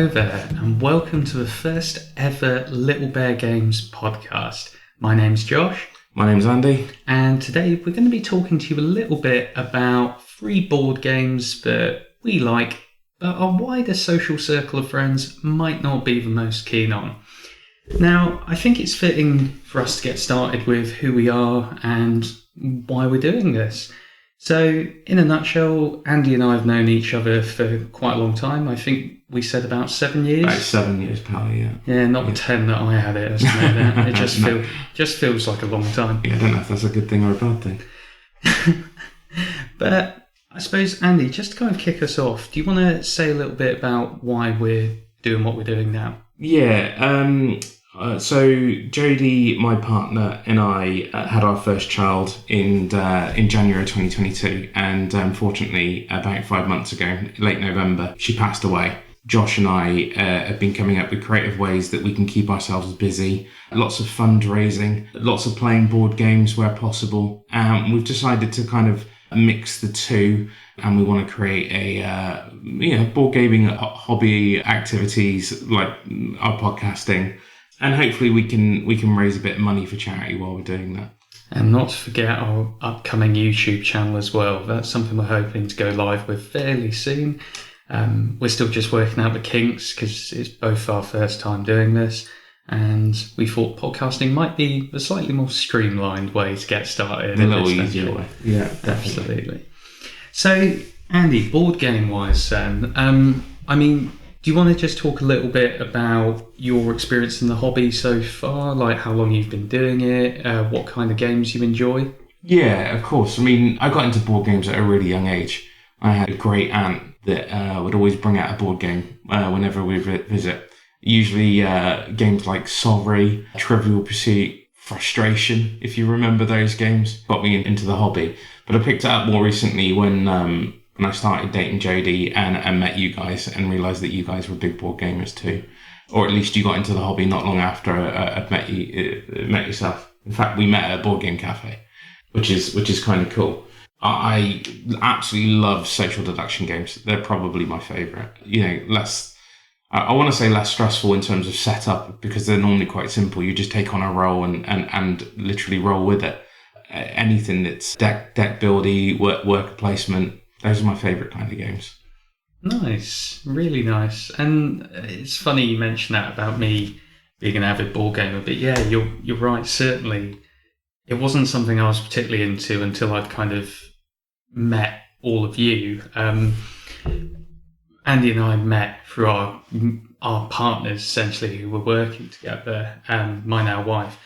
Hello there, and welcome to the first ever Little Bear Games podcast. My name's Josh. My name's Andy. And today we're going to be talking to you a little bit about free board games that we like, but our wider social circle of friends might not be the most keen on. Now, I think it's fitting for us to get started with who we are and why we're doing this. So, in a nutshell, Andy and I have known each other for quite a long time. I think we said about 7 years. About 7 years, pal, yeah. Yeah, not the 10 that I had it estimated. It just feels like a long time. Yeah, I don't know if that's a good thing or a bad thing. But I suppose, Andy, just to kind of kick us off, do you want to say a little bit about why we're doing what we're doing now? Yeah, so Jodie, my partner, and I had our first child in January 2022, and unfortunately, about 5 months ago, late November, she passed away. Josh and I have been coming up with creative ways that we can keep ourselves busy, lots of fundraising, lots of playing board games where possible. We've decided to kind of mix the two, and we want to create a board gaming hobby activities like our podcasting. And hopefully we can raise a bit of money for charity while we're doing that. And not to forget our upcoming YouTube channel as well. That's something we're hoping to go live with fairly soon. We're still just working out the kinks because it's both our first time doing this. And we thought podcasting might be a slightly more streamlined way to get started. A little easier way. Yeah, absolutely. So, Andy, board game wise then, do you want to just talk a little bit about your experience in the hobby so far? Like how long you've been doing it, what kind of games you enjoy? Yeah, of course. I got into board games at a really young age. I had a great aunt that would always bring out a board game whenever we visit. Usually games like Sorry, Trivial Pursuit, Frustration, if you remember those games, got me into the hobby. But I picked it up more recently when I started dating Jodie and met you guys and realised that you guys were big board gamers too. Or at least you got into the hobby not long after I'd met yourself. In fact, we met at a board game cafe, which is kind of cool. I absolutely love social deduction games. They're probably my favourite. I want to say less stressful in terms of setup because they're normally quite simple. You just take on a role and literally roll with it. Anything that's deck buildy, worker placement, those are my favourite kind of games. Nice, really nice. And it's funny you mention that about me being an avid board gamer, but yeah, you're right. Certainly, it wasn't something I was particularly into until I'd kind of met all of you. Andy and I met through our partners, essentially, who were working together, my now wife.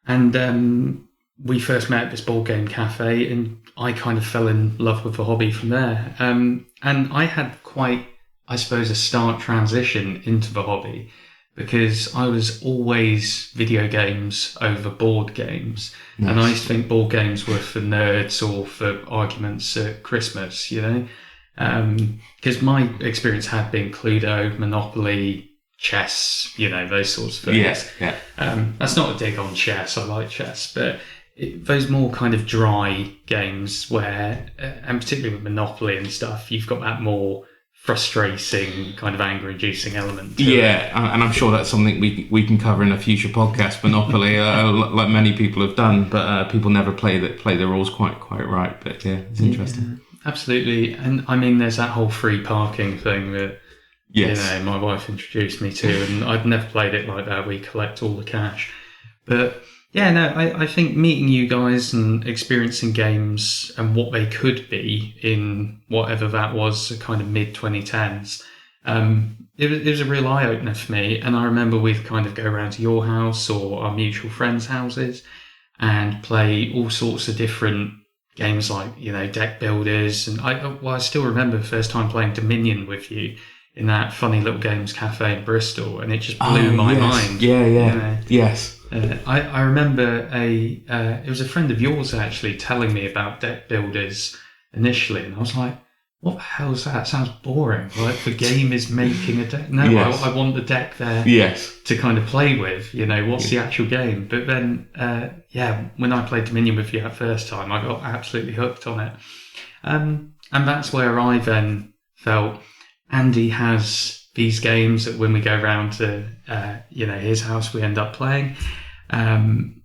And we first met at this board game cafe, and I kind of fell in love with the hobby from there. And I had quite, I suppose, a stark transition into the hobby because I was always video games over board games. Nice. And I used to think board games were for nerds or for arguments at Christmas, because my experience had been Cluedo, Monopoly, chess, those sorts of things. Yes, yeah. That's not a dig on chess. I like chess, but those more kind of dry games where, and particularly with Monopoly and stuff, you've got that more frustrating, kind of anger-inducing element. Yeah, and I'm sure that's something we can cover in a future podcast. Monopoly, like many people have done, but people never play the rules quite right. But yeah, it's interesting. Yeah, absolutely, and there's that whole free parking thing that my wife introduced me to, and I'd never played it like that. We collect all the cash, but. Yeah, no, I think meeting you guys and experiencing games and what they could be in whatever that was, kind of mid-2010s, it was a real eye-opener for me. And I remember we'd kind of go around to your house or our mutual friends' houses and play all sorts of different games like, deck builders. And I still remember the first time playing Dominion with you in that funny little games cafe in Bristol, and it just blew my mind. Yeah. Yes. I remember it was a friend of yours actually telling me about deck builders initially, and I was like, what the hell is that? Sounds boring. Like the game is making a deck. No, yes. I want the deck there to kind of play with, what's the actual game? But then, when I played Dominion with you that first time, I got absolutely hooked on it. And that's where I then felt Andy has these games that when we go round to his house, we end up playing. And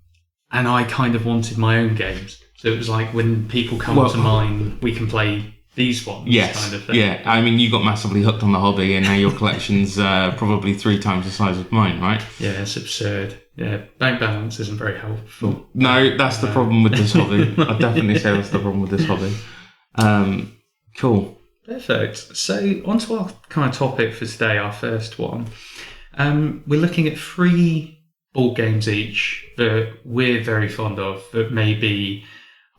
I kind of wanted my own games. So it was like when people come to mine, we can play these ones, kind of thing. Yeah. I mean, you got massively hooked on the hobby, and now your collection's probably 3 times the size of mine, right? Yeah, it's absurd. Yeah, bank balance isn't very helpful. No, that's the problem with this hobby. I'd definitely say that's the problem with this hobby. Cool. Perfect. So on to our kind of topic for today, our first one. We're looking at 3 board games each that we're very fond of, that maybe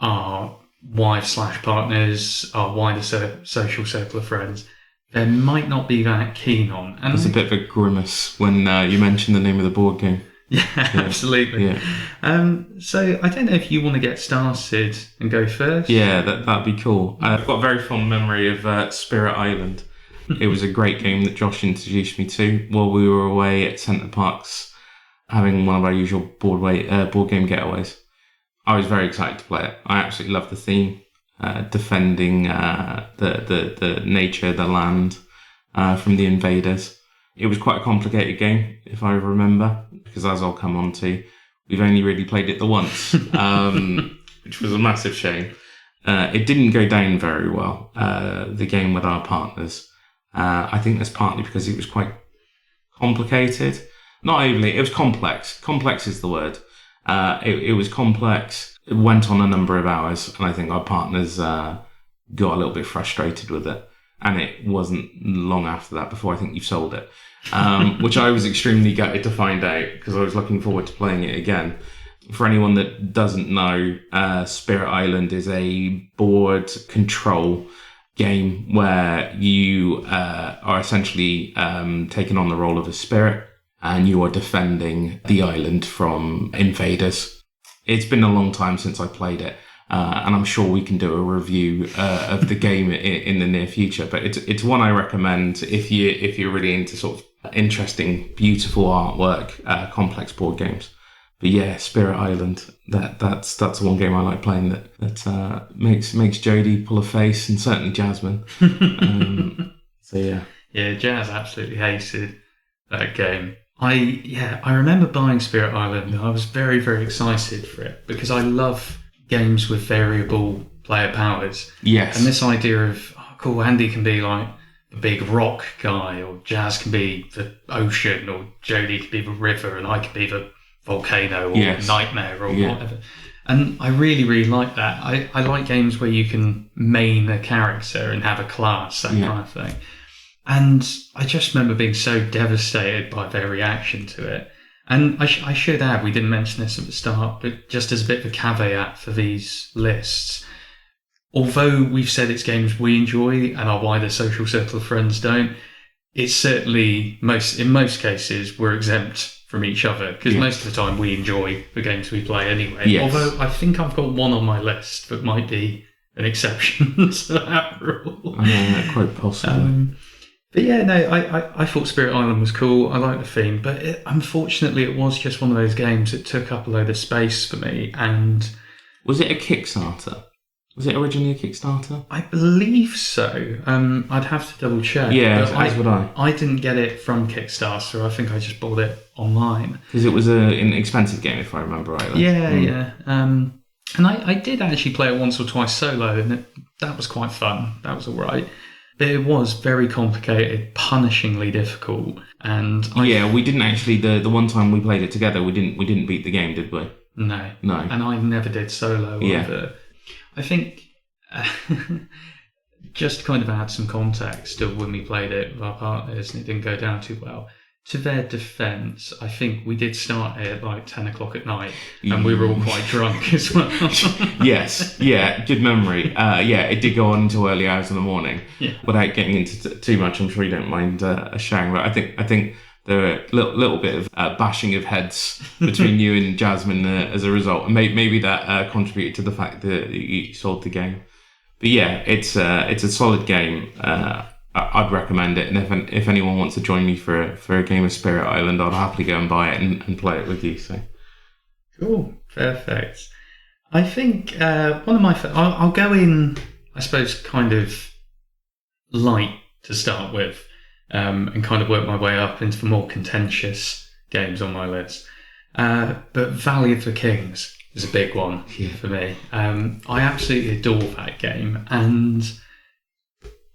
our wives/partners, our wider social circle of friends, they might not be that keen on. And there's a bit of a grimace when you mention the name of the board game. Yeah, absolutely. Yeah. So I don't know if you want to get started and go first. Yeah, that'd be cool. I've got a very fond memory of Spirit Island. It was a great game that Josh introduced me to while we were away at Centre Parks having one of our usual board game getaways. I was very excited to play it. I absolutely loved the theme, defending the nature, the land from the invaders. It was quite a complicated game, if I remember, because as I'll come on to, we've only really played it the once, which was a massive shame. It didn't go down very well, the game with our partners. I think that's partly because it was quite complicated. Not overly, it was complex. Complex is the word. It was complex. It went on a number of hours, and I think our partners got a little bit frustrated with it. And it wasn't long after that before I think you sold it, which I was extremely gutted to find out because I was looking forward to playing it again. For anyone that doesn't know, Spirit Island is a board control game where you are essentially taking on the role of a spirit and you are defending the island from invaders. It's been a long time since I played it. And I'm sure we can do a review of the game in the near future. But it's one I recommend if you're really into sort of interesting, beautiful artwork, complex board games. But yeah, Spirit Island. That's one game I like playing that makes Jodie pull a face, and certainly Jasmine. So yeah. Yeah, Jazz absolutely hated that game. I remember buying Spirit Island. I was very, very excited for it because I love games with variable player powers. Yes. And this idea of, cool, Andy can be like the big rock guy, or Jazz can be the ocean, or Jodie can be the river, and I can be the volcano, or nightmare, or whatever. And I really, really like that. I like games where you can main a character and have a class, that kind of thing. And I just remember being so devastated by their reaction to it. And I should add, we didn't mention this at the start, but just as a bit of a caveat for these lists, although we've said it's games we enjoy and our wider social circle of friends don't, it's certainly, in most cases, we're exempt from each other, because most of the time we enjoy the games we play anyway. Yes. Although I think I've got one on my list that might be an exception to that rule. Quite possibly. But yeah, no, I thought Spirit Island was cool. I like the theme, but unfortunately it was just one of those games that took up a load of space for me. And was it a Kickstarter? Was it originally a Kickstarter? I believe so. I'd have to double check. Yeah, as would I. I didn't get it from Kickstarter. I think I just bought it online. Because it was an expensive game, if I remember rightly. Yeah. And I did actually play it once or twice solo, and that was quite fun. That was all right. But it was very complicated, punishingly difficult, and we didn't actually. The one time we played it together, we didn't beat the game, did we? No, and I never did solo either. I think just to kind of add some context of when we played it with our partners, and it didn't go down too well. To their defence, I think we did start it at like 10 o'clock at night, and we were all quite drunk as well. Yes, good memory. It did go on until early hours in the morning. Yeah. Without getting into too much, I'm sure you don't mind sharing, but I think there were a little bit of bashing of heads between you and Jasmine as a result, and maybe that contributed to the fact that you sold the game. But yeah, it's a solid game. I'd recommend it, and if anyone wants to join me for a game of Spirit Island, I'd happily go and buy it and play it with you. So cool, perfect. I think one of my I'll go in, I suppose, kind of light to start with. and kind of work my way up into the more contentious games on my list. But Valley of the Kings is a big one for me. I absolutely adore that game, and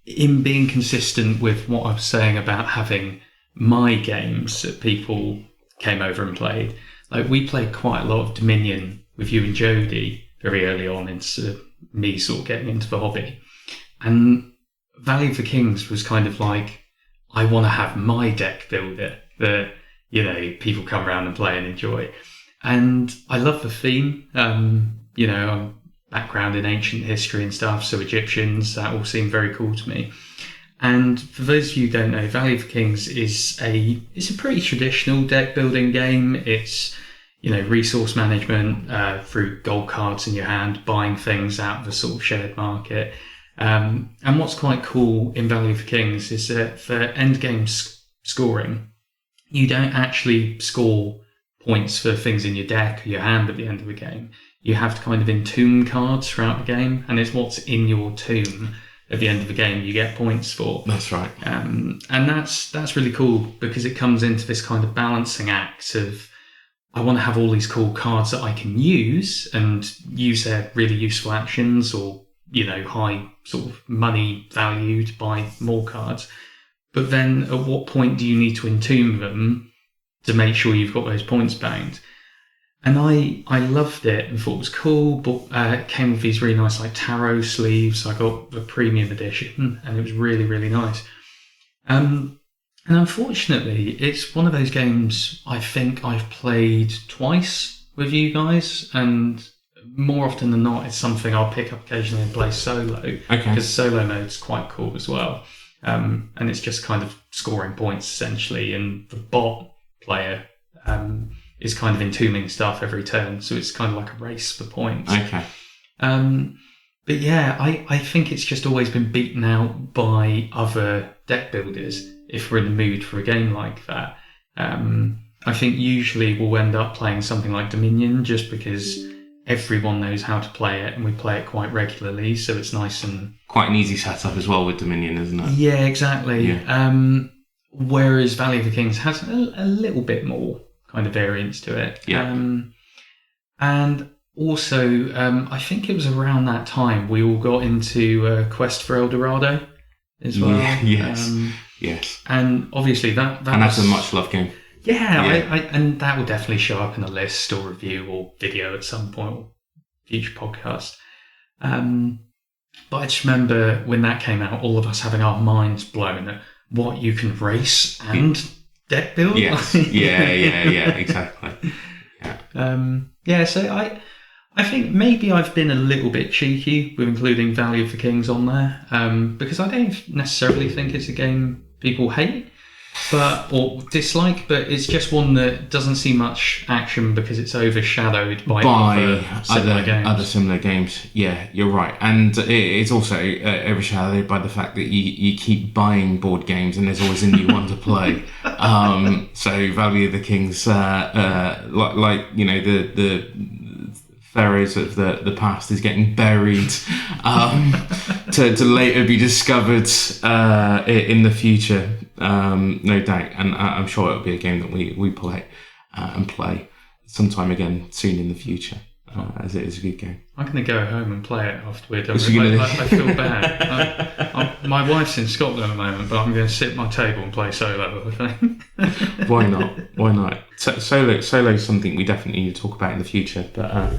in being consistent with what I was saying about having my games that people came over and played, like we played quite a lot of Dominion with you and Jodie very early on into me sort of getting into the hobby. And Valley of the Kings was kind of like, I want to have my deck builder that, you know, people come around and play and enjoy. And I love the theme. You know, I'm background in ancient history and stuff, so Egyptians, that all seemed very cool to me. And for those of you who don't know, Valley of the Kings is it's a pretty traditional deck building game. It's, you know, resource management through gold cards in your hand, buying things out of the sort of shared market. And what's quite cool in Valley of the Kings is that for end game scoring, you don't actually score points for things in your deck or your hand at the end of the game. You have to kind of entomb cards throughout the game, and it's what's in your tomb at the end of the game you get points for. That's right. And that's really cool because it comes into this kind of balancing act of, I want to have all these cool cards that I can use and use their really useful actions, or, you know, high sort of money value to buy more cards. But then at what point do you need to entomb them to make sure you've got those points banked? And I loved it and thought it was cool, but it came with these really nice like tarot sleeves. I got the premium edition and it was really, really nice. And unfortunately, it's one of those games I think I've played twice with you guys, and more often than not, it's something I'll pick up occasionally and play solo. Okay. Because solo mode's quite cool as well. And it's just kind of scoring points essentially, and the bot player is kind of entombing stuff every turn, so it's kind of like a race for points. Okay. But yeah, I think it's just always been beaten out by other deck builders if we're in the mood for a game like that. I think usually we'll end up playing something like Dominion just because everyone knows how to play it and we play it quite regularly, so it's nice and... Quite an easy setup as well with Dominion, isn't it? Yeah, exactly. Yeah. Whereas Valley of the Kings has a little bit more kind of variance to it. Yeah. And also, I think it was around that time we all got into Quest for El Dorado as well. Yeah, yes. And obviously that and that's a much loved game. Yeah, and that will definitely show up in a list or review or video at some point, or future podcast. But I just remember when that came out, all of us having our minds blown at what you can race and deck build. Yes. Yeah, exactly. Yeah. So I think maybe I've been a little bit cheeky with including Valley of the Kings on there, because I don't necessarily think it's a game people hate or dislike, but it's just one that doesn't see much action because it's overshadowed by other similar games. Yeah, you're right, and it's also overshadowed by the fact that you keep buying board games and there's always a new one to play. So Valley of the Kings, like you know, the pharaohs of the past is getting buried to later be discovered in the future, no doubt. And I'm sure it'll be a game that we play and play sometime again soon in the future, as it is a good game. I'm going to go home and play it afterward. I feel bad. My wife's in Scotland at the moment, but I'm going to sit at my table and play solo, I think. Why not? Solo is something we definitely need to talk about in the future, but...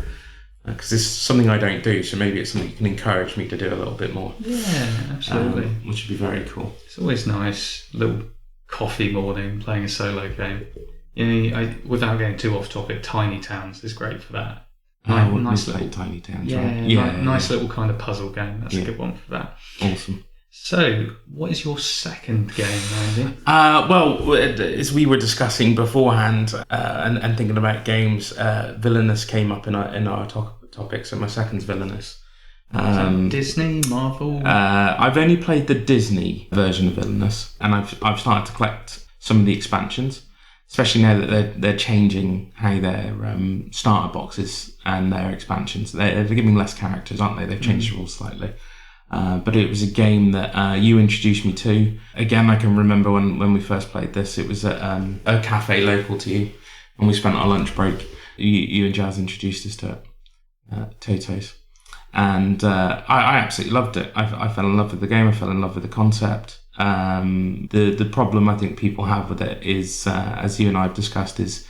because it's something I don't do, so maybe it's something you can encourage me to do a little bit more. Yeah, absolutely. Which would be very cool. It's always nice, little coffee morning, playing a solo game. You know, without getting too off topic, Tiny Towns is great for that. Nice little Tiny Towns, right? Yeah, nice little kind of puzzle game. That's a good one for that. Awesome. So, what is your second game, Andy? Well, as we were discussing beforehand and thinking about games, Villainous came up in our topic, so my second's Villainous. Disney, Marvel? I've only played the Disney version of Villainous, and I've started to collect some of the expansions, especially now that they're changing how their starter boxes and their expansions. They're giving less characters, aren't they? They've changed the rules slightly. But it was a game that you introduced me to. Again, I can remember when we first played this, it was at a cafe local to you, and we spent our lunch break. You and Jazz introduced us to it, Toto's. And I absolutely loved it. I fell in love with the game. I fell in love with the concept. The problem I think people have with it is, as you and I have discussed, is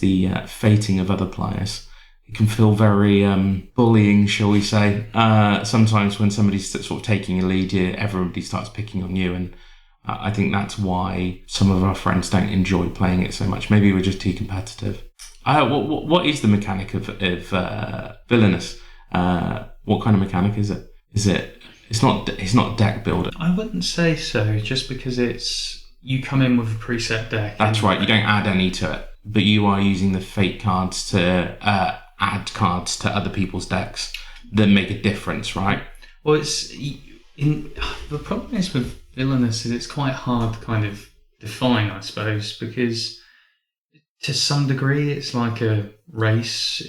the fating of other players. It can feel very bullying, shall we say. Sometimes when somebody's sort of taking a lead, everybody starts picking on you, and I think that's why some of our friends don't enjoy playing it so much. Maybe we're just too competitive. What is the mechanic of Villainous? What kind of mechanic is it? It's not deck builder. I wouldn't say so, just because you come in with a preset deck. That's right. You don't add any to it, but you are using the fate cards to add cards to other people's decks that make a difference, right? Well, the problem is with Villainous is it's quite hard to kind of define, I suppose, because to some degree it's like a race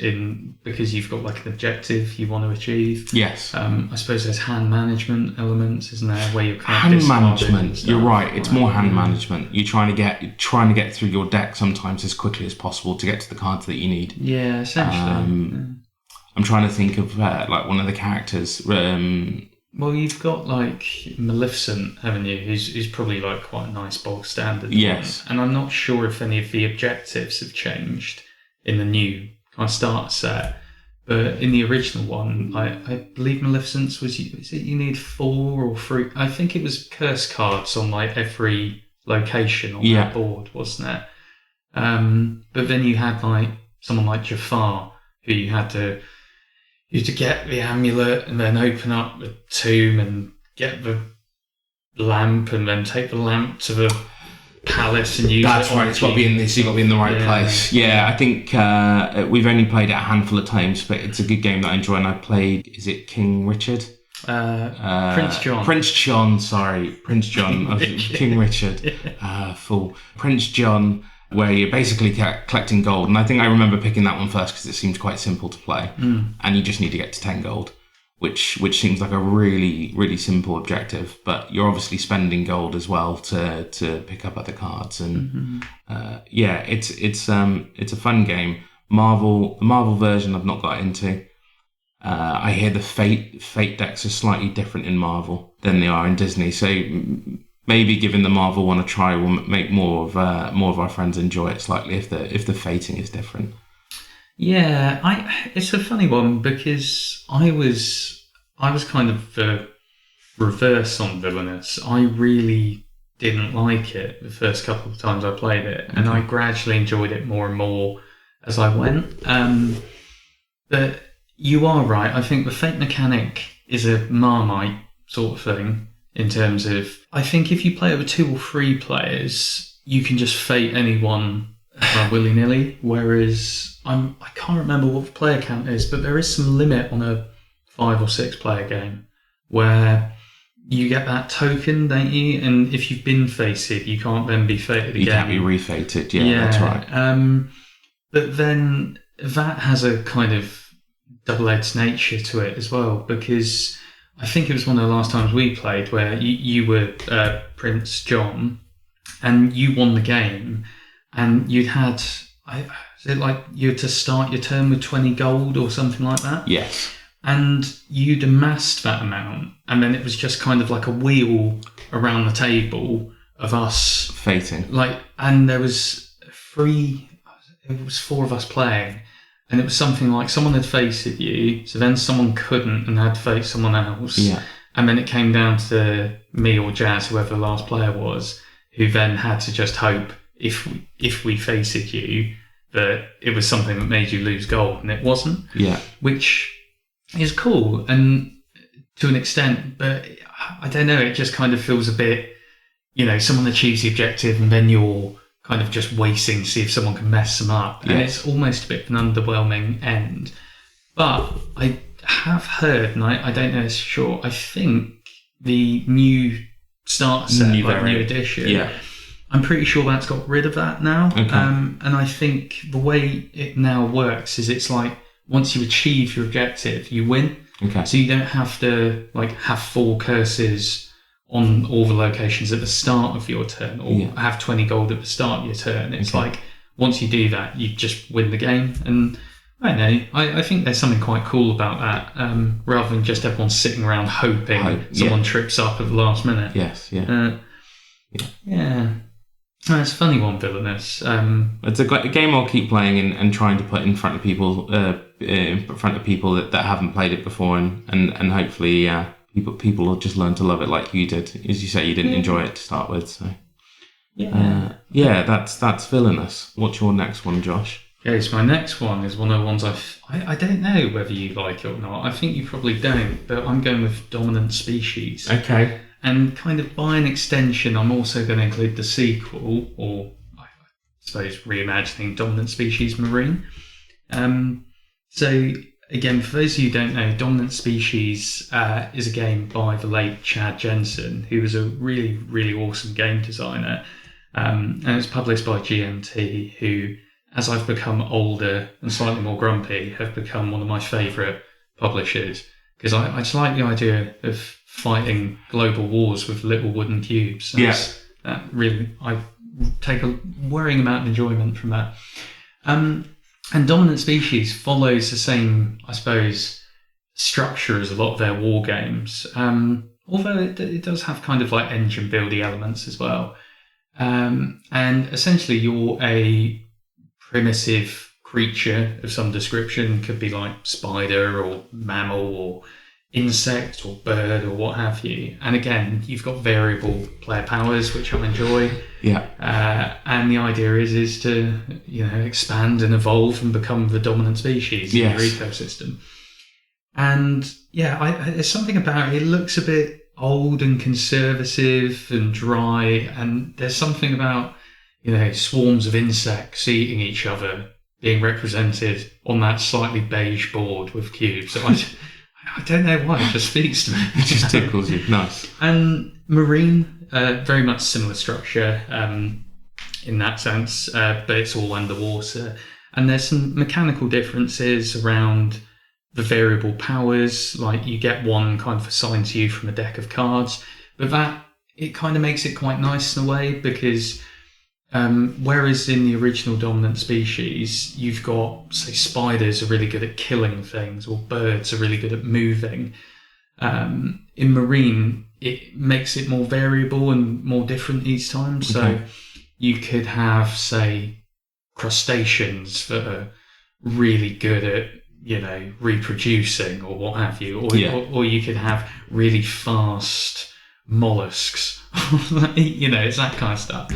because you've got like an objective you want to achieve. Yes. I suppose there's hand management elements, isn't there, where you're kind of hand management. You're right. It's more hand management. You're trying to get through your deck sometimes as quickly as possible to get to the cards that you need. Yeah, essentially. I'm trying to think of like one of the characters. Well, you've got like Maleficent, haven't you? Who's probably like quite a nice bog standard. Yes. And I'm not sure if any of the objectives have changed in the new kind of starter set. But in the original one, I believe Maleficent's is it you need 4 or 3? I think it was curse cards on like every location on that board, wasn't it? But then you had like someone like Jafar, who you had to get the amulet and then open up the tomb and get the lamp and then take the lamp to the palace and use That's right. It's got to be in this. You've got to be in the right place. Yeah, I think we've only played it a handful of times, but it's a good game that I enjoy. And I played. Is it King Richard? Prince John. Prince John. Sorry, Prince John. King Richard. Fool. Prince John. Where you're basically collecting gold. And I think I remember picking that one first because it seemed quite simple to play. And you just need to get to 10 gold, which seems like a really, really simple objective. But you're obviously spending gold as well to pick up other cards. And it's a fun game. The Marvel version I've not got into. I hear the Fate decks are slightly different in Marvel than they are in Disney. So maybe giving the Marvel one a try will make more of our friends enjoy it slightly if the fating is different. Yeah, it's a funny one because I was kind of the reverse on Villainous. I really didn't like it the first couple of times I played it, and I gradually enjoyed it more and more as I went. But you are right. I think the fate mechanic is a Marmite sort of thing. In terms of, I think if you play over 2 or 3 players, you can just fate anyone willy-nilly. Whereas I can't remember what the player count is, but there is some limit on a 5 or 6 player game where you get that token, don't you? And if you've been fated, you can't then be fated again. You can't be refated. Yeah, that's right. But then that has a kind of double-edged nature to it as well, because I think it was one of the last times we played where you were Prince John and you won the game, and you had to start your turn with 20 gold or something like that? Yes. And you'd amassed that amount, and then it was just kind of like a wheel around the table of us fating. And there was 4 of us playing. And it was something like someone had fated you, so then someone couldn't and had to face someone else. Yeah. And then it came down to me or Jazz, whoever the last player was, who then had to just hope if we fated you that it was something that made you lose gold, and it wasn't. Yeah. Which is cool, and to an extent, but I don't know, it just kind of feels a bit, someone achieves the objective and then you're kind of just waiting to see if someone can mess them up. And it's almost a bit of an underwhelming end. But I have heard, and I don't know for sure, I think the new starter set, new edition, I'm pretty sure that's got rid of that now. Okay. And I think the way it now works is it's like once you achieve your objective, you win. Okay. So you don't have to like have 4 curses on all the locations at the start of your turn, or have 20 gold at the start of your turn. It's like once you do that, you just win the game. And I don't know, I think there's something quite cool about that, rather than just everyone sitting around hoping someone trips up at the last minute. Yes, yeah. It's a funny one, Villainous. It's a game I'll keep playing and trying to put in front of people, that haven't played it before, and hopefully, people will just learn to love it like you did. As you say, you didn't enjoy it to start with, so that's Villainous. What's your next one, Josh? Okay, so my next one is one of the ones I don't know whether you like it or not. I think you probably don't, but I'm going with Dominant Species. Okay. And kind of by an extension, I'm also going to include the sequel, or I suppose reimagining Dominant Species Marine. So again, for those of you who don't know, Dominant Species is a game by the late Chad Jensen, who was a really, really awesome game designer. And it's published by GMT, who, as I've become older and slightly more grumpy, have become one of my favourite publishers. Because I just like the idea of fighting global wars with little wooden cubes. That really, I take a worrying amount of enjoyment from that. And Dominant Species follows the same, I suppose, structure as a lot of their war games. Although it does have kind of like engine building elements as well. And essentially you're a primitive creature of some description, could be like spider or mammal or insect or bird or what have you. And again, you've got variable player powers, which I enjoy. And the idea is to expand and evolve and become the dominant species in your ecosystem. And there's something about it. It looks a bit old and conservative and dry, and there's something about swarms of insects eating each other being represented on that slightly beige board with cubes. So I don't know why, it just speaks to me. It just tickles you. Nice. And Marine, very much similar structure in that sense, but it's all underwater. And there's some mechanical differences around the variable powers, like you get one kind of assigned to you from a deck of cards, but it kind of makes it quite nice in a way, because whereas in the original Dominant Species, you've got, say, spiders are really good at killing things, or birds are really good at moving. In Marine, it makes it more variable and more different each time. So you could have, say, crustaceans that are really good at, reproducing or what have you, or you could have really fast mollusks. It's that kind of stuff.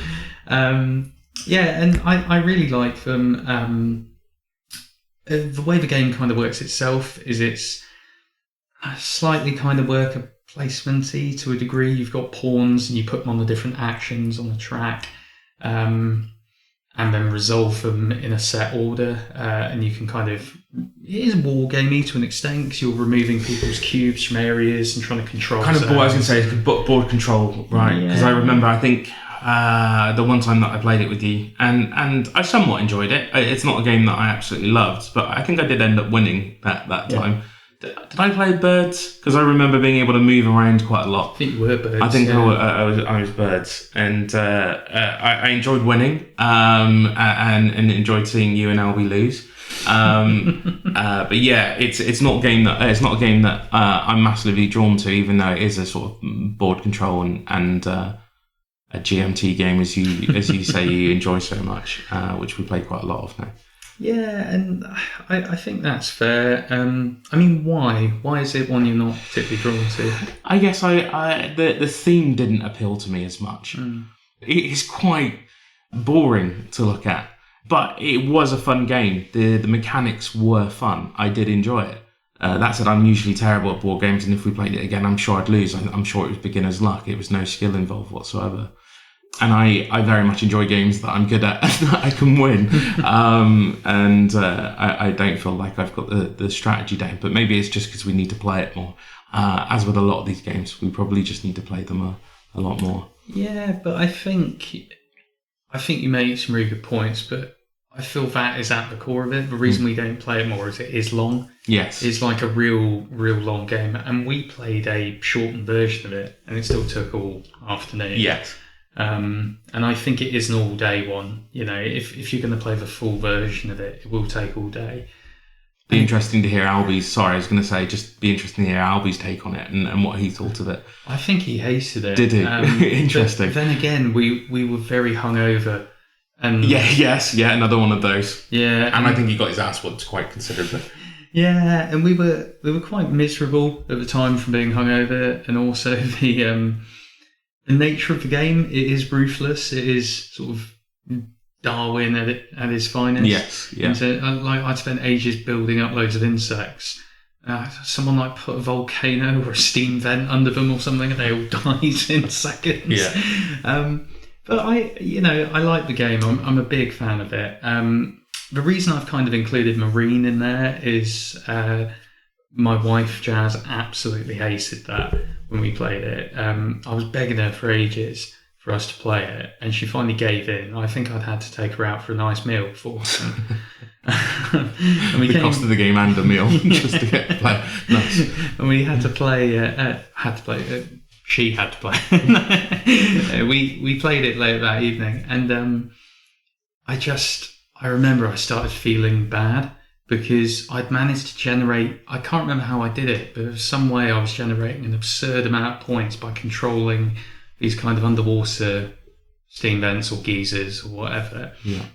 And I really like them. The way the game kind of works itself is it's slightly kind of worker placement-y to a degree. You've got pawns and you put them on the different actions on the track, and then resolve them in a set order. And you can kind of, it is war gamey to an extent, because you're removing people's cubes from areas and trying to control. Kind of what I was going to say is board control, right? Because I remember, I think the one time that I played it with you, and I somewhat enjoyed it. It's not a game that I absolutely loved, but I think I did end up winning that time. Did I play birds? Because I remember being able to move around quite a lot. I think you were birds. I think I was birds, and I enjoyed winning, and enjoyed seeing you and Albie lose. But yeah, it's not a game that I'm massively drawn to, even though it is a sort of board control and a GMT game, as you say you enjoy so much, which we play quite a lot of now. Yeah, and I think that's fair. I mean, why? Why is it one you're not particularly drawn to? I guess the theme didn't appeal to me as much. It's quite boring to look at, but it was a fun game. The mechanics were fun. I did enjoy it. That said, I'm usually terrible at board games, and if we played it again, I'm sure I'd lose. I'm sure it was beginner's luck. It was no skill involved whatsoever. And I very much enjoy games that I'm good at and that I can win. I don't feel like I've got the strategy down, but maybe it's just because we need to play it more. As with a lot of these games, we probably just need to play them a lot more. Yeah, but I think you made some really good points, but I feel that is at the core of it. The reason we don't play it more is it is long. Yes. It's like a real long game. And we played a shortened version of it, and it still took all afternoon. Yes. And I think it is an all-day one. You know, if you're going to play the full version of it, it will take all day. Be interesting to hear Albie's. Sorry, I was going to say, just be interesting to hear Albie's take on it and what he thought of it. I think he hated it. Did he? Interesting. But then again, we were very hungover. And another one of those. Yeah, and I think he got his ass whooped quite considerably. Yeah, and we were quite miserable at the time from being hungover, and also the nature of the game. It is ruthless. It is sort of Darwin at his finest. Yes, yeah. And so, I'd spent ages building up loads of insects. Someone like put a volcano or a steam vent under them or something, and they all died in seconds. Yeah. But I like the game. I'm a big fan of it. The reason I've kind of included Marine in there is my wife Jazz absolutely hated that when we played it. I was begging her for ages for us to play it, and she finally gave in. I think I'd had to take her out for a nice meal before. The cost of the game and the meal just to get to play. Nice. And we had to play. She had to play. We played it late that evening, and I remember I started feeling bad because I'd managed to generate. I can't remember how I did it, but there was some way I was generating an absurd amount of points by controlling these kind of underwater steam vents or geysers or whatever. Yeah.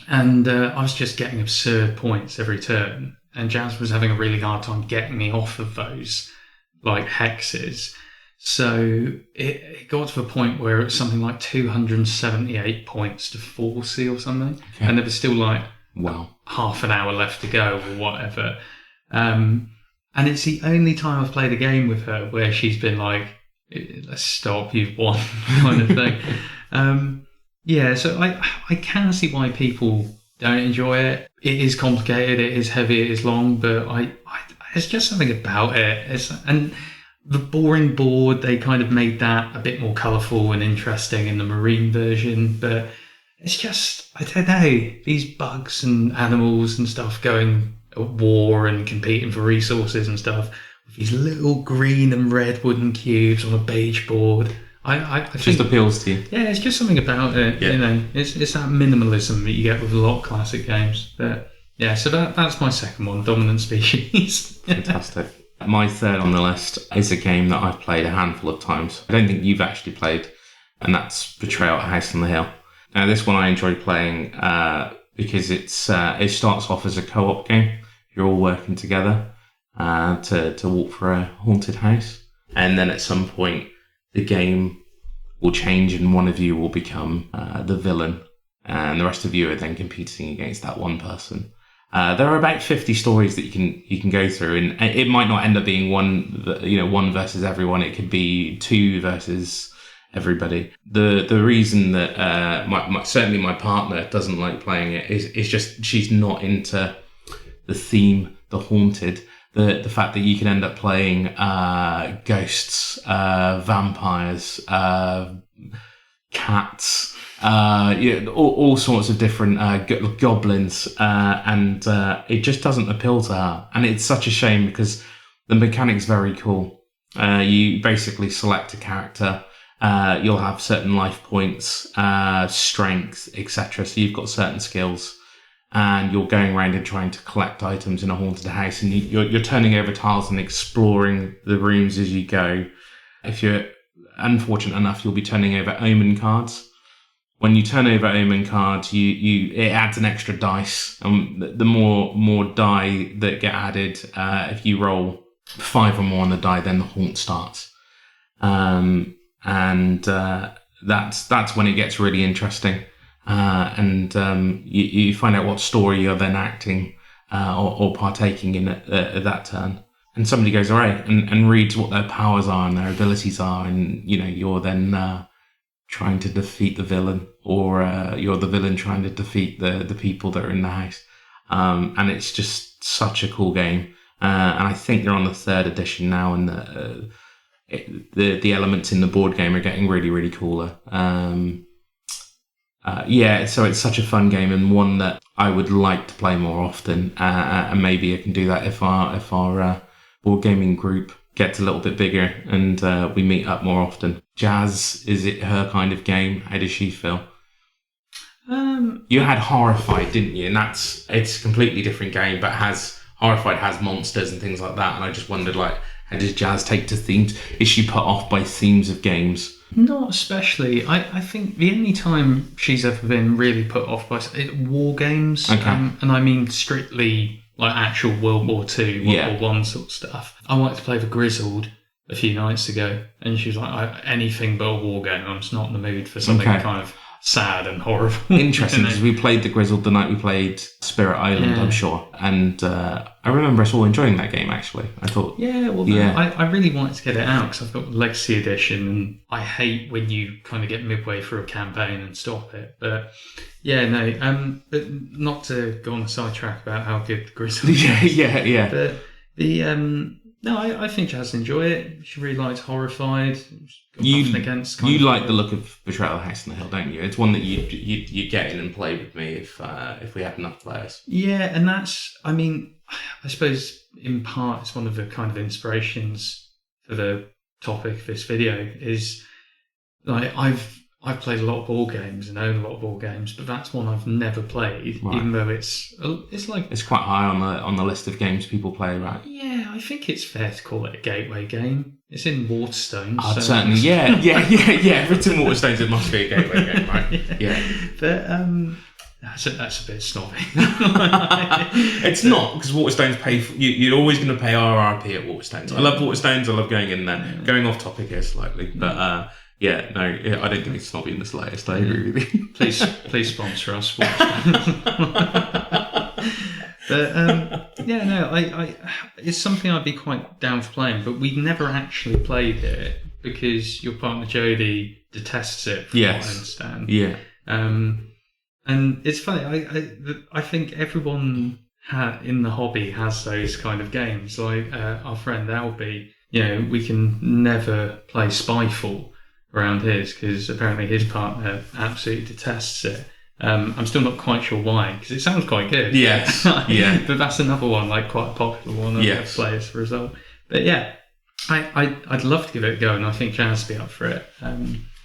And I was just getting absurd points every turn, and Jazz was having a really hard time getting me off of those like hexes. So it got to a point where it was something like 278 points to 40 or something. Okay. And there was still like half an hour left to go or whatever. And it's the only time I've played a game with her where she's been like, let's stop, you've won, kind of thing. So I can see why people don't enjoy it. It is complicated, it is heavy, it is long, but there's just something about it. And the boring board, they kind of made that a bit more colourful and interesting in the Marine version, but it's just, I don't know, these bugs and animals and stuff going at war and competing for resources and stuff with these little green and red wooden cubes on a beige board. I think, just appeals to you. Yeah, it's just something about it. Yeah. You know, it's that minimalism that you get with a lot of classic games. But yeah, so that's my second one, Dominant Species. Fantastic. My third on the list is a game that I've played a handful of times. I don't think you've actually played, and that's Betrayal at House on the Hill. Now, this one I enjoy playing because it starts off as a co-op game. You're all working together to walk for a haunted house, and then at some point the game will change, and one of you will become the villain, and the rest of you are then competing against that one person. There are about 50 stories that you can go through, and it might not end up being one versus everyone. It could be two versus everybody. The reason that certainly my partner doesn't like playing it is just she's not into the theme, the haunted, the fact that you can end up playing ghosts, vampires, cats. All sorts of different goblins, and it just doesn't appeal to her. And it's such a shame because the mechanic's very cool. You basically select a character, you'll have certain life points, strength, etc. So you've got certain skills, and you're going around and trying to collect items in a haunted house, and you're turning over tiles and exploring the rooms as you go. If you're unfortunate enough, you'll be turning over omen cards. When you turn over omen cards, it adds an extra dice. The more die that get added, if you roll 5 or more on the die, then the haunt starts. And that's when it gets really interesting. You find out what story you're then acting or partaking in at that turn. And somebody goes, all right, and reads what their powers are and their abilities are, and you're then trying to defeat the villain, or you're the villain trying to defeat the people that are in the house. And it's just such a cool game. And I think they're on the 3rd edition now, and the elements in the board game are getting really, really cooler. So it's such a fun game and one that I would like to play more often. And maybe I can do that if our board gaming group gets a little bit bigger and we meet up more often. Jazz, is it her kind of game? How does she feel? You had Horrified, didn't you? And it's a completely different game, but Horrified has monsters and things like that. And I just wondered, like, how does Jazz take to themes? Is she put off by themes of games? Not especially. I think the only time she's ever been really put off by war games, Okay. and I mean strictly like actual World War II, World War One sort of stuff. I wanted to play The Grizzled a few nights ago, and she was like, anything but a war game. I'm just not in the mood for something kind of sad and horrible. Interesting, because we played The Grizzled the night we played Spirit Island, I'm sure. And I remember us all enjoying that game, actually. I thought... I really wanted to get it out, because I've got the Legacy Edition, and I hate when you kind of get midway through a campaign and stop it. But, but not to go on a sidetrack about how good The Grizzled is. Yeah. But the... I think Jazz enjoy it. She really likes Horrified. You like the look of Betrayal at House on the Hill, don't you? It's one that you get in and play with me if we had enough players. Yeah, and that's, I suppose in part it's one of the kind of inspirations for the topic of this video is like I've played a lot of board games and own a lot of board games, but that's one I've never played, even though it's quite high on the list of games people play, right? Yeah, I think it's fair to call it a gateway game. It's in Waterstones. Oh, so certainly, yeah. If it's in Waterstones, it must be a gateway game, right? Yeah. But that's a bit snobby. It's not, because Waterstones pay. You're always going to pay RRP at Waterstones. I love Waterstones. I love going in there. Yeah. Going off topic here slightly, but I don't think it's snobby in the slightest. I agree with you. Please sponsor us. But I it's something I'd be quite down for playing, but we've never actually played it because your partner Jodie detests it. From what I understand. Yeah. And it's funny. I think everyone in the hobby has those kind of games. Like our friend Albie, we can never play Spyfall around his because apparently his partner absolutely detests it. I'm still not quite sure why, because it sounds quite good. Yes. Yeah. But that's another one, like quite a popular one that play as a result. But yeah, I'd love to give it a go, and I think Jazz would be up for it.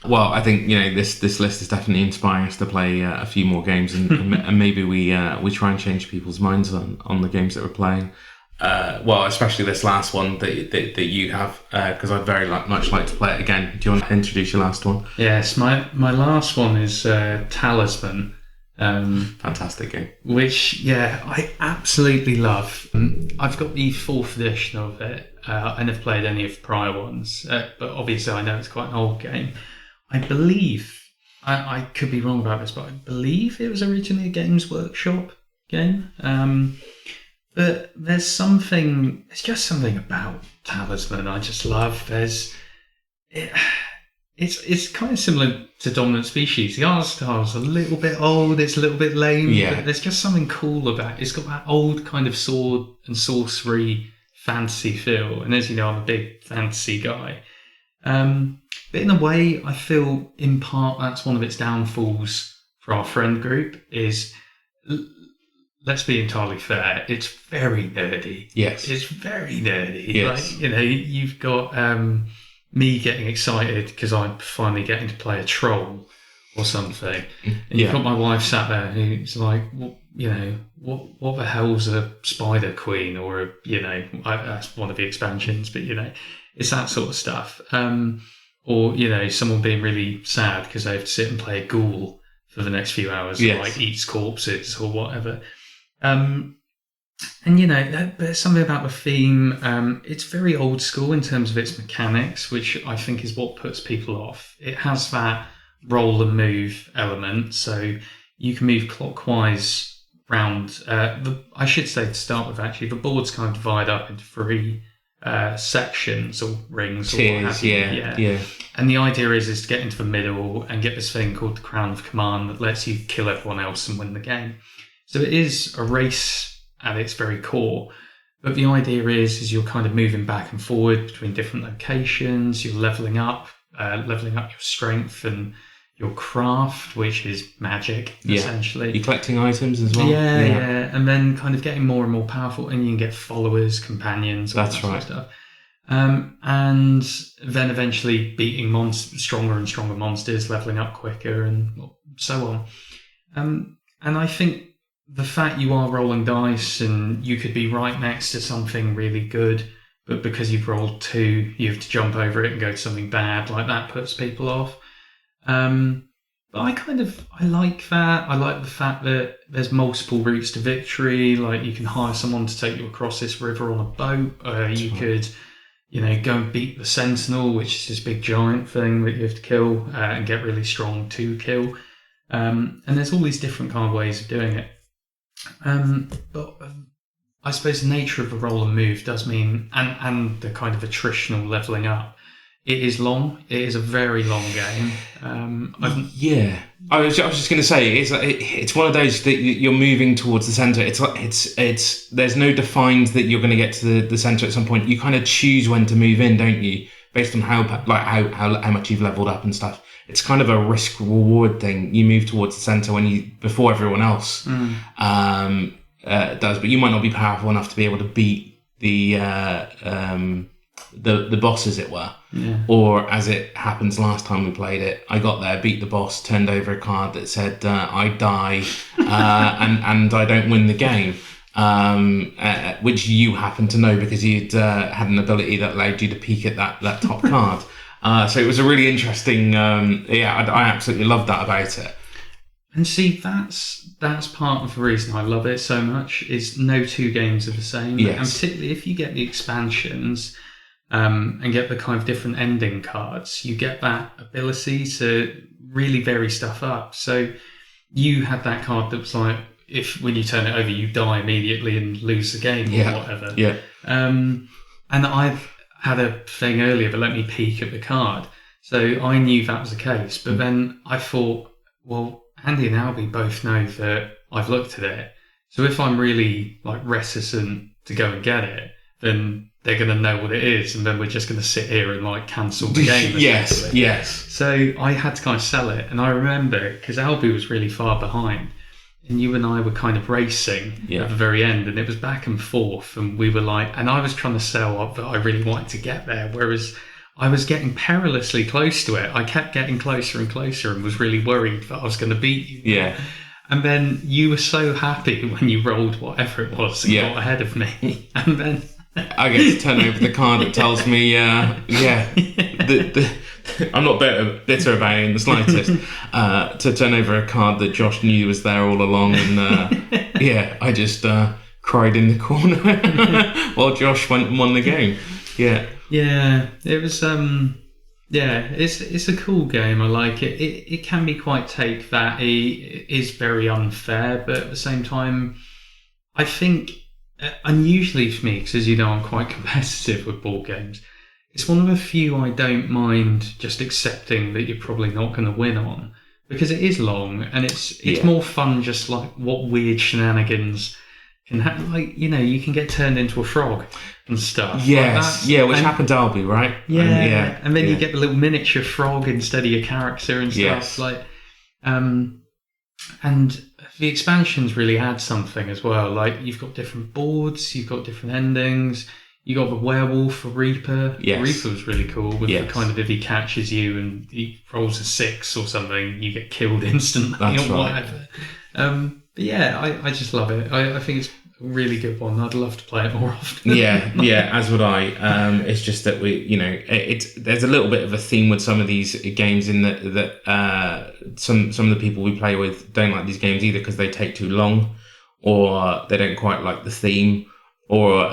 Well, I think this list is definitely inspiring us to play a few more games, and maybe we try and change people's minds on the games that we're playing. Especially this last one that you have, because I'd very much like to play it again. Do you want to introduce your last one? Yes, my last one is Talisman. Fantastic game. Which, I absolutely love. I've got the 4th edition of it. I never played any of the prior ones, but obviously I know it's quite an old game. I believe, I could be wrong about this, but I believe it was originally a Games Workshop game. But there's just something about Talisman I just love. It's kind of similar to Dominant Species. The art style's a little bit old, it's a little bit lame, but there's just something cool about it. It's got that old kind of sword and sorcery fantasy feel. And as you know, I'm a big fantasy guy. But in a way, I feel in part that's one of its downfalls for our friend group is... Let's be entirely fair. It's very nerdy. Yes, it's very nerdy. Yes. Like, you've got me getting excited because I'm finally getting to play a troll or something, and you've got my wife sat there who's like, what the hell's a spider queen, or that's one of the expansions, but it's that sort of stuff. Or someone being really sad because they have to sit and play a ghoul for the next few hours, and like eats corpses or whatever. There's something about the theme. It's very old school in terms of its mechanics, which I think is what puts people off. It has that roll and move element, so you can move clockwise round. I should say to start with, actually, the board's kind of divided up into 3 sections or rings. Tiers, or what have you. Yeah. And the idea is to get into the middle and get this thing called the Crown of Command that lets you kill everyone else and win the game. So it is a race at its very core, but the idea is you're kind of moving back and forward between different locations. You're leveling up your strength and your craft, which is magic, essentially. You're collecting items as well. Yeah. And then kind of getting more and more powerful, and you can get followers, companions, all That's that right. sort of stuff. And then eventually beating stronger and stronger monsters, leveling up quicker, and so on. And I think the fact you are rolling dice and you could be right next to something really good, but because you've rolled 2, you have to jump over it and go to something bad, like that puts people off. But I like that. I like the fact that there's multiple routes to victory. Like, you can hire someone to take you across this river on a boat. You could, go and beat the Sentinel, which is this big giant thing that you have to kill and get really strong to kill. And there's all these different kind of ways of doing it. But I suppose the nature of a roll and move does mean, and the kind of attritional leveling up, it is long. It is a very long game. I was just going to say it's one of those that you're moving towards the center. It's there's no defined that you're going to get to the center at some point. You kind of choose when to move in, don't you? Based on how much you've leveled up and stuff. It's kind of a risk reward thing. You move towards the center before everyone else does, but you might not be powerful enough to be able to beat the boss, as it were. Or as it happens last time we played it, I got there, beat the boss, turned over a card that said I die and I don't win the game, which you happen to know because you'd had an ability that allowed you to peek at that top card. So it was a really interesting. I absolutely loved that about it. And see, that's part of the reason I love it so much. Is no 2 games are the same, and particularly if you get the expansions. And get the kind of different ending cards, you get that ability to really vary stuff up. So you had that card that was like, when you turn it over, you die immediately and lose the game or whatever. Yeah. And I've had a thing earlier that let me peek at the card. So I knew that was the case. But then I thought, well, Andy and Albie both know that I've looked at it. So if I'm really reticent to go and get it, then they're going to know what it is, and then we're just going to sit here and cancel the game. Yes. So I had to kind of sell it, and I remember because Albie was really far behind, and you and I were kind of racing at the very end, and it was back and forth, and we were and I was trying to sell up that I really wanted to get there, whereas I was getting perilously close to it. I kept getting closer and closer, and was really worried that I was going to beat you. Yeah. And then you were so happy when you rolled whatever it was and got ahead of me, and then I get to turn over the card that tells me, I'm not bitter about it in the slightest, to turn over a card that Josh knew was there all along, and I just cried in the corner while Josh went and won the game. Yeah, it was it's a cool game. I like it. It can be quite take that. It is very unfair, but at the same time, I think. Unusually for me, because as you know, I'm quite competitive with board games. It's one of the few I don't mind just accepting that you're probably not going to win on, because it is long and it's more fun. Just what weird shenanigans can happen. You can get turned into a frog and stuff. Yes, which happened to Albie, right? And then you get the little miniature frog instead of your character and stuff. And the expansions really add something as well. You've got different boards, you've got different endings, you got the werewolf, a reaper. Yes. Reaper was really cool with the kind of, if he catches you and he rolls a 6 or something, you get killed instantly. That's or right. whatever. But I just love it. I think it's a really good one. I'd love to play it more often. As would I. It's just that there's a little bit of a theme with some of these games in that some of the people we play with don't like these games either because they take too long, or they don't quite like the theme, or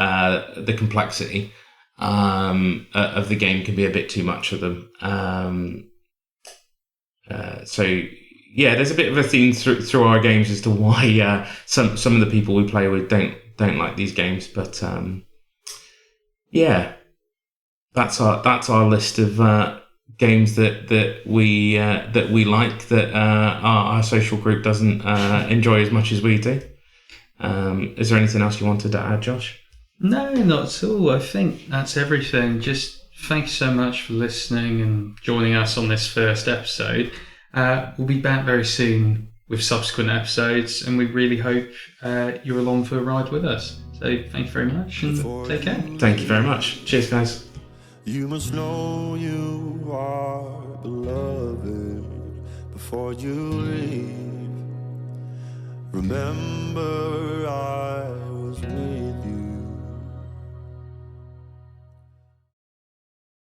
the complexity of the game can be a bit too much for them. There's a bit of a theme through our games as to why some of the people we play with don't like these games. But that's our list of games that we like that our social group doesn't enjoy as much as we do. Is there anything else you wanted to add, Josh? No, not at all. I think that's everything. Just thank you so much for listening and joining us on this first episode. We'll be back very soon with subsequent episodes, and we really hope you're along for a ride with us. So thank you very much, and take care. Thank you very much. Cheers, guys. You must know you are beloved before you leave. Remember,